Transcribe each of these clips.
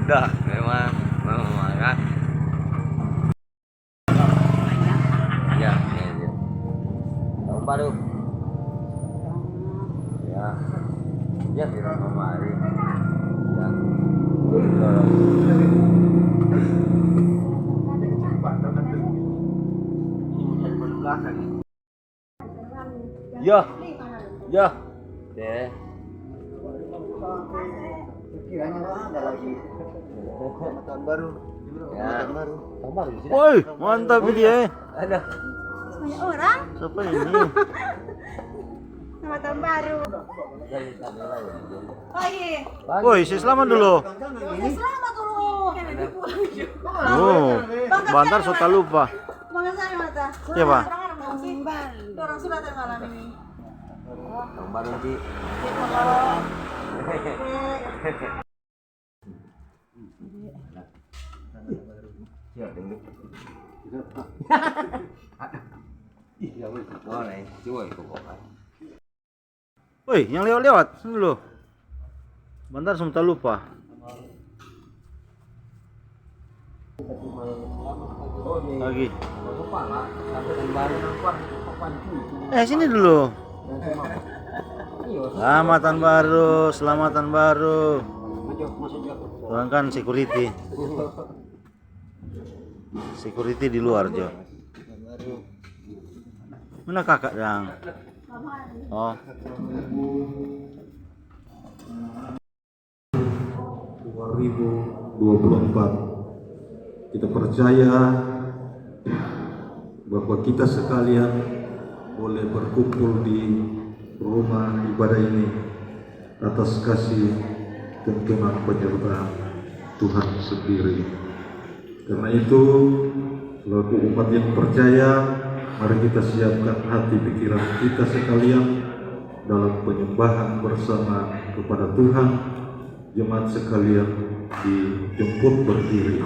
Dah, memang marah. Ya, ya. Tahun baru. Ya. Dia tidak memari. Ya. Ya. Ya. Deh. Kiranya ada lagi tahun baru. Ya. Tahun baru. Woi, mantap ini ya. Ada. Banyak orang Siapa ini? sama tahun baru. Oh iya. Woi, selamat dulu. Ya, selamat dulu. Oh, bantar so tak lupa. Bangga saya mata. Iya, Pak. Orang sudah malam ini. Tahun baru di. Boleh, cuy pokoknya. Woi, yang lewat-lewat sini dulu. Bentar tak lupa. Lagi. Sini dulu. Selamatan baru, selamatan baru. Turunkan security. Security di luar, Jo. Mana kakak yang? Oh. 2024 kita percaya bahwa kita sekalian boleh berkumpul di rumah ibadah ini atas kasih tuntunan penyertaan Tuhan sendiri. Karena itu, selaku umat yang percaya, mari kita siapkan hati pikiran kita sekalian dalam penyembahan bersama kepada Tuhan. Jemaat sekalian dijemput berdiri.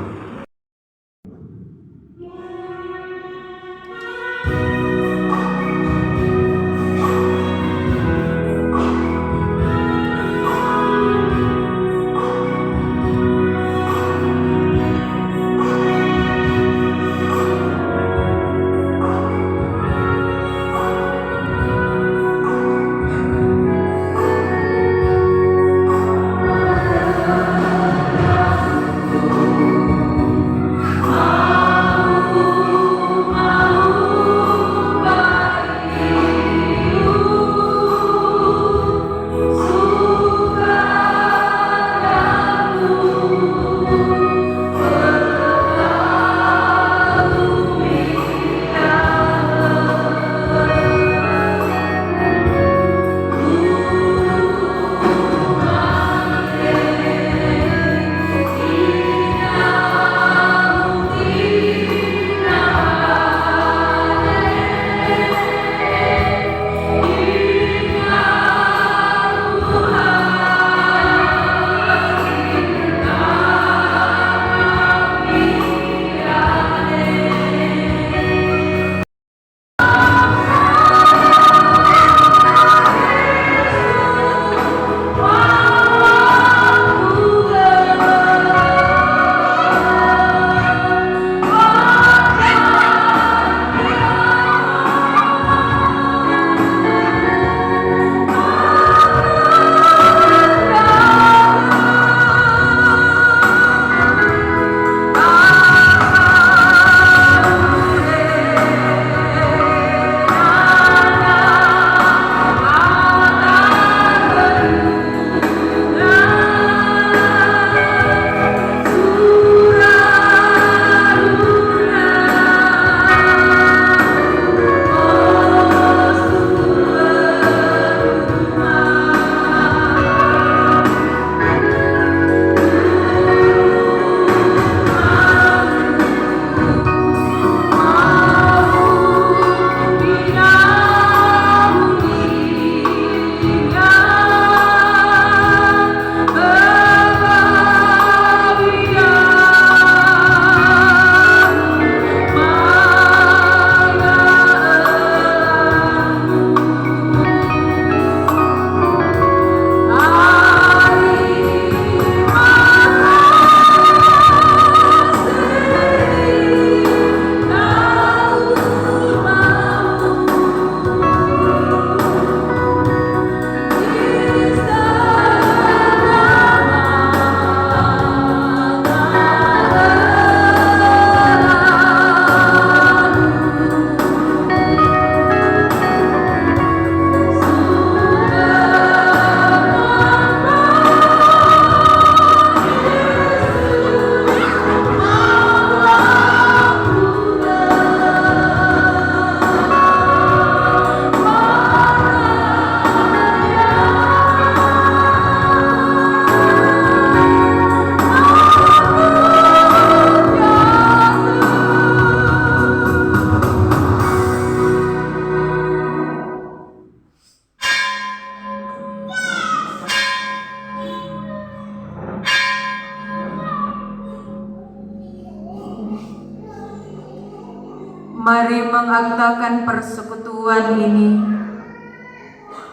mengaktakan persekutuan ini.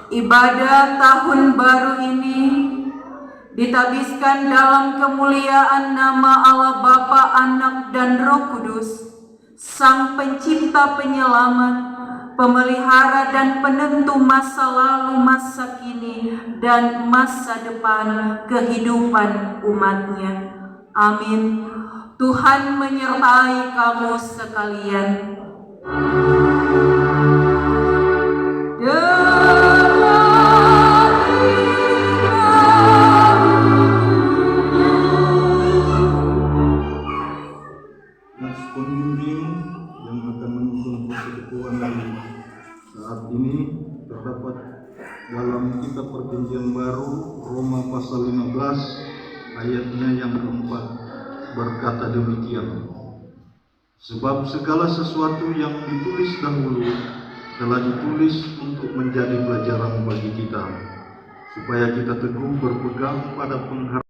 Ibadah tahun baru ini ditabiskan dalam kemuliaan nama Allah Bapa, Anak, dan Roh Kudus, Sang Pencipta, Penyelamat, Pemelihara dan Penentu masa lalu, masa kini, dan masa depan kehidupan umat-Nya. Amin. Tuhan menyertai kamu sekalian. Mas pembimbing yang akan menuntun persekutuan saat ini terdapat dalam kitab Perjanjian Baru Roma pasal 15 ayatnya yang keempat, berkata demikian: sebab segala sesuatu yang ditulis dahulu telah ditulis untuk menjadi pelajaran bagi kita, supaya kita teguh berpegang pada pengharapan.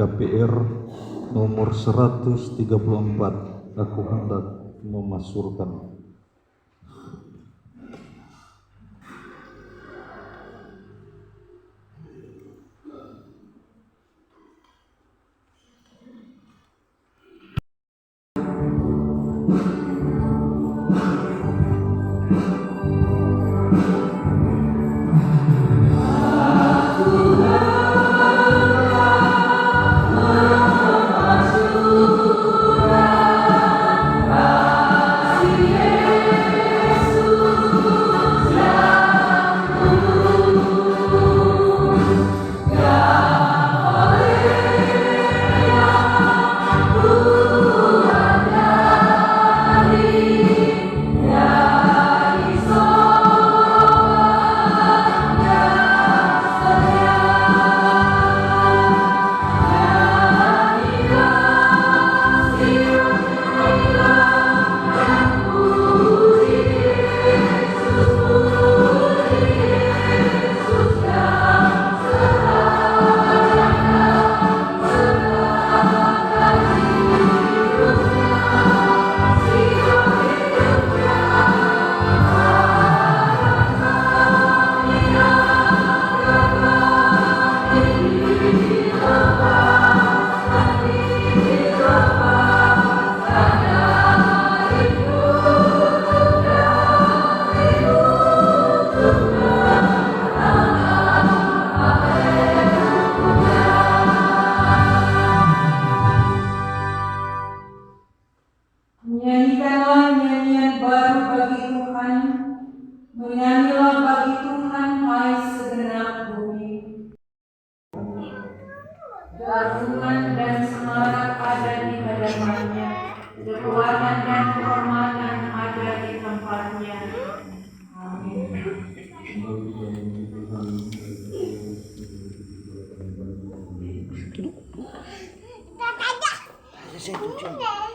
KPR nomor 134. Aku hendak memasurkan. Nyanyikanlah nyanyian baru bagi Tuhan, menyanyilah bagi Tuhan hai segenap bumi. Keagungan dan semarak ada di hadapannya, kekuatan dan kehormatan ada di tempatnya. Amin. Kamu nanya. Bersamakan orang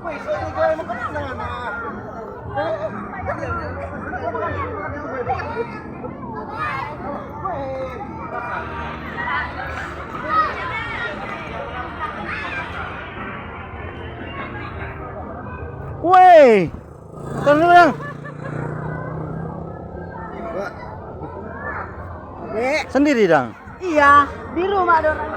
Woi, turun dulu dong. Sendiri dong. Iya, di rumah ada orang.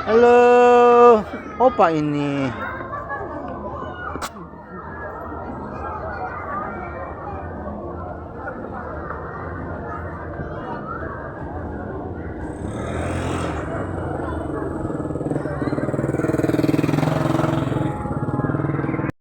Halo, opa ini.